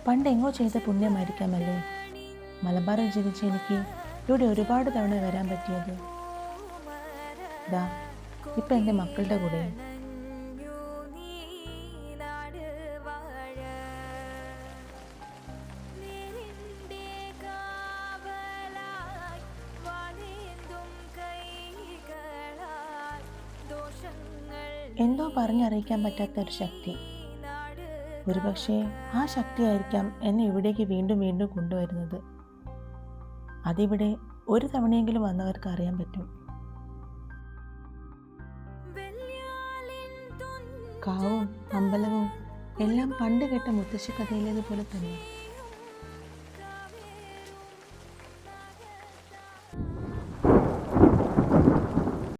പണ്ട് എങ്ങോ ചെയ്ത പുണ്യമായിരിക്കാമല്ലേ മലബാറിൽ ജനിച്ച എനിക്ക് ഇവിടെ ഒരുപാട് തവണ വരാൻ പറ്റിയത്. ദാ ഇപ്പം എൻ്റെ മക്കളുടെ കൂടെ. എന്തോ പറഞ്ഞറിയിക്കാൻ പറ്റാത്ത ഒരു ശക്തി. ഒരുപക്ഷെ ആ ശക്തിയായിരിക്കാം എന്നെ ഇവിടേക്ക് വീണ്ടും വീണ്ടും കൊണ്ടുവരുന്നത്. അതിവിടെ ഒരു തവണയെങ്കിലും വന്നവർക്ക് അറിയാൻ പറ്റും. കാവും അമ്പലവും എല്ലാം പണ്ട് കേട്ട മുത്തശ്ശി കഥയിലേതുപോലെ തന്നെ.